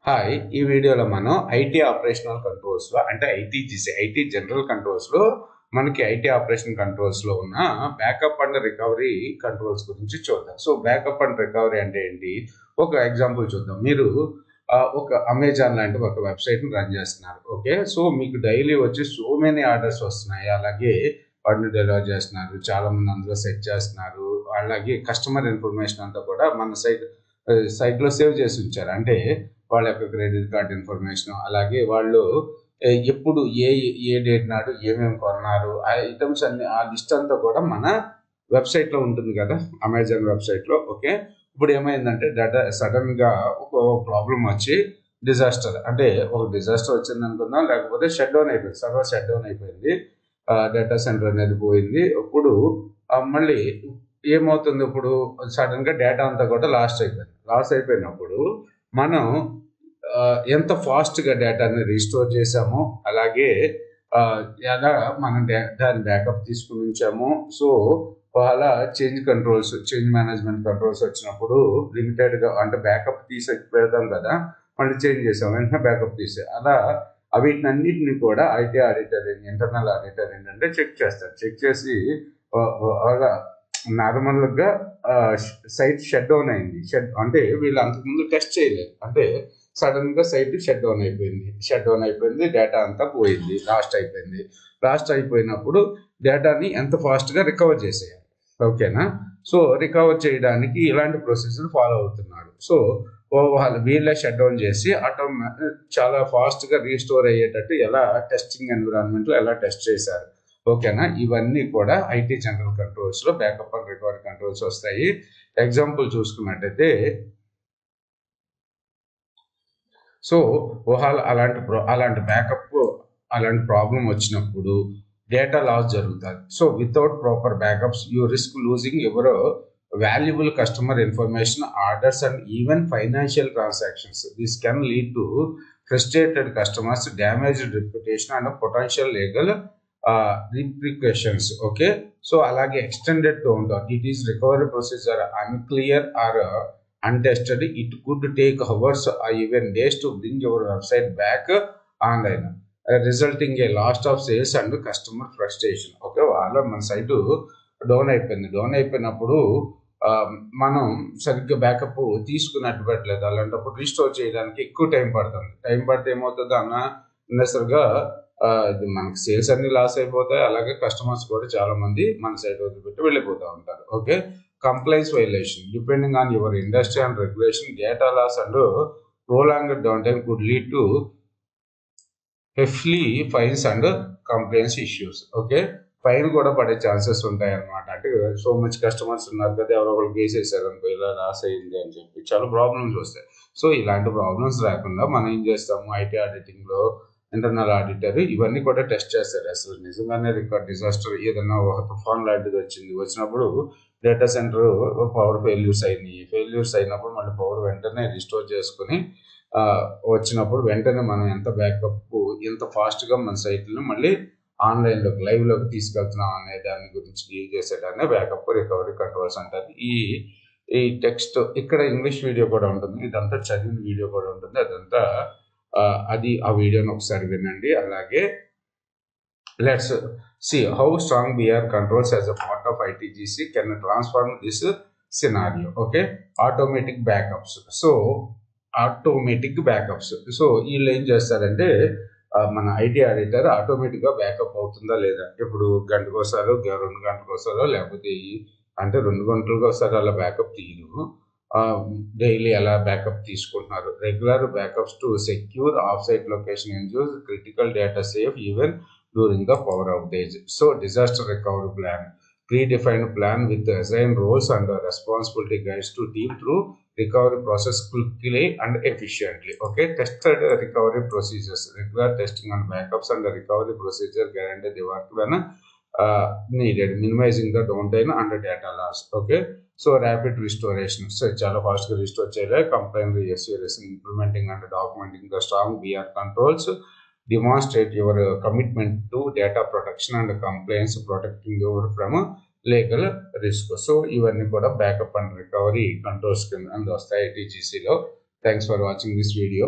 Hi! ఈ వీడియోలో మనం ఐటీ ఆపరేషనల్ కంట్రోల్స్‌లో అంటే ఐటీజీసీ, ఐటీ జనరల్ కంట్రోల్స్‌లో మనకి ఐటీ ఆపరేషన్ కంట్రోల్స్‌లో ఉన్న బ్యాకప్ అండ్ రికవరీ కంట్రోల్స్ గురించి చూద్దాం. సో, బ్యాకప్ అండ్ రికవరీ అంటే ఏంటి? ఒక ఎగ్జాంపుల్ చూద్దాం. మీరు ఒక అమెజాన్ లాంటి ఒక వెబ్‌సైట్‌ని రన్ చేస్తున్నారు. ఓకే. సో, మీకు డైలీ వచ్చి సో మెనీ ఆర్డర్స్ వస్తున్నాయి. అలాగే వాటిని డెలివర్ చేస్తున్నారు. చాలామంది అందులో సెట్ చేస్తున్నారు. అలాగే కస్టమర్ ఇన్ఫర్మేషన్ అంతా కూడా మన సైట్‌లో సేవ్ చేసి ఉంచారు. అంటే వాళ్ళ యొక్క క్రెడిట్ కార్డ్ ఇన్ఫర్మేషన్, అలాగే వాళ్ళు ఎప్పుడు ఏ డేట్ నాడు ఏమేమి కొన్నారు, ఆ ఐటమ్స్ అన్ని ఆ లిస్ట్ అంతా కూడా మన వెబ్సైట్లో ఉంటుంది కదా, అమెజాన్ వెబ్సైట్లో. ఓకే. ఇప్పుడు ఏమైందంటే సడన్గా ఒక ప్రాబ్లం వచ్చి డిజాస్టర్, అంటే ఒక డిజాస్టర్ వచ్చింది అనుకుందాం, లేకపోతే షట్ డౌన్ అయిపోయింది, సర్వర్ షట్ డౌన్ అయిపోయింది, డేటా సెంటర్ అనేది పోయింది. ఇప్పుడు మళ్ళీ ఏమవుతుంది, ఇప్పుడు సడన్గా డేటా అంతా కూడా లాస్ అయిపోయినప్పుడు మనం ఎంత ఫాస్ట్‌గా డేటాని రీస్టోర్ చేసామో, అలాగే ఎలా మనం దాని బ్యాకప్ తీసుకొని ఉంచామో, సో అలా చేంజ్ మేనేజ్మెంట్ కంట్రోల్స్ వచ్చినప్పుడు లిమిటెడ్‌గా అంటే బ్యాకప్ తీసి పెడతాం కదా, మళ్ళీ చేంజ్ చేసాం వెంటనే బ్యాకప్ తీసే అలా వీటినన్నిటిని కూడా ఐటీ ఆడిటర్, ఇంటర్నల్ ఆడిటర్ ఏంటంటే చెక్ చేస్తారు. చెక్ చేసి అలా నార్మల్‌గా సైట్ షట్ డౌన్ అయింది. అంటే వీళ్ళు అంతకుముందు టెస్ట్ చేయలేదు. అంటే సడన్‌గా సైట్ షట్ డౌన్ అయిపోయింది. డేటా అంతా పోయింది. లాస్ట్ అయిపోయినప్పుడు డేటాని ఎంత ఫాస్ట్‌గా రికవర్ చేసేయాలి. ఓకేనా? సో, రికవర్ చేయడానికి ఇలాంటి ప్రొసీజర్ ఫాలో అవుతున్నారు. సో, వీళ్ళే షట్ డౌన్ చేసి చాలా ఫాస్ట్‌గా రీస్టోర్ అయ్యేటట్టు ఎలా టెస్టింగ్ ఎన్విరాన్మెంట్‌లో ఎలా టెస్ట్ చేశారు. ఓకేనా? ఇవన్నీ కూడా ఐటీ జనరల్ కంట్రోల్స్‌లో బ్యాకప్ అండ్ రికవరీ కంట్రోల్స్ వస్తాయి. ఎగ్జాంపుల్ చూసుకున్నట్టయితే, సో అలాంటి బ్యాకప్, అలాంటి ప్రాబ్లం వచ్చినప్పుడు డేటా లాస్ జరుగుతుంది. So without proper backups you risk losing your valuable customer information, orders and even financial transactions. This can lead to frustrated customers, damaged reputation and potential legal repercussions. Okay. So అలాగే extended down it is recovery procedure unclear or untested, it could take hours or even days to bring your website back online, resulting a loss of sales and customer frustration. Okay. మన site down అయిపోయినప్పుడు మనం సరిగ్గా backup తీసుకున్నట్టు పెట్టలేదు. అలాంటప్పుడు restore చేయడానికి ఎక్కువ time పడితే ఏమవుతుంది అన్నెసరిగా ఇది మనకి సేల్స్ అన్ని లాస్ అయిపోతాయి. అలాగే కస్టమర్స్ కూడా చాలా మంది మన సైట్ వదిలిపెట్టి వెళ్ళిపోతూ ఉంటారు. Okay. Compliance violation. Depending on your industry and regulation, data loss and prolonged downtime could lead to hefty fines and compliance issues. Okay. Fine కూడా పడే ఛాన్సెస్ ఉంటాయి అన్నమాట. అంటే సో మచ్ కస్టమర్స్ ఉన్నారు కదా, ఎవరో ఒకరు కేసేసారు అనుకో, ఇలా లాస్ అయింది అని చెప్పి చాలా ప్రాబ్లమ్స్ వస్తాయి. సో ఇలాంటి ప్రాబ్లమ్స్ రాకుండా మనం ఏం చేస్తాము, ఐటీ ఆడిటింగ్లో ఇంటర్నల్ ఆడిటర్ ఇవన్నీ కూడా టెస్ట్ చేస్తారు. అసలు నిజంగానే డిజాస్టర్ ఏదైనా ఒక తుఫాన్ లాంటిది వచ్చినప్పుడు డేటా సెంటర్ పవర్ ఫెయిల్యూర్స్ అయినప్పుడు మళ్ళీ పవర్ వెంటనే రిస్టోర్ చేసుకుని వచ్చినప్పుడు వెంటనే మనం ఎంత ఫాస్ట్గా మన సైట్లను మళ్ళీ ఆన్లైన్లోకి లైవ్లోకి తీసుకెళ్తున్నాం అనే దాని గురించి డీల్ చేసేదాన్ని బ్యాకప్ రికవరీ కంట్రోల్స్ అంటారు. ఈ టెక్స్ట్ ఇక్కడ ఇంగ్లీష్ వీడియో కూడా ఉంటుంది, ఇదంతా చదివిన వీడియో కూడా ఉంటుంది. అదంతా ఆ వీడియోని ఒకసారి వినండి. అలాగే let's see how strong BR controls as a part of ITGC can transform this scenario. Okay. Automatic backups. So వీళ్ళు ఏం చేస్తారంటే, మన ఐటీ ఆడిటర్ ఆటోమేటిక్గా బ్యాకప్ అవుతుందా లేదా, ఇప్పుడు గంటకోసారో 2 గంటలకోసారో లేకపోతే అంటే 2 గంటలకోసారి అలా బ్యాకప్ తీయరు. డైలీ ఎలా బ్యాకప్ తీసుకుంటున్నారు. Regular backups to secure off site location ensures critical data safe even during the power outage. So disaster recovery plan, predefined plan with assigned roles and responsibility guides to team through recovery process quickly and efficiently. Okay. Tested recovery procedures, regular testing and backups and recovery procedure guarantee the work when needed, minimizing the downtime and data loss. Okay. So rapid restoration, so చాలా ఫాస్ట్గా restore చేయాలి. Complaint implementing and documenting the strong BR controls, demonstrate your commitment to data protection and compliance, protecting you from legal risk. So ఇవన్నీ కూడా backup and recovery controls కింద వస్తాయి ITGC లో. Thanks for watching this video.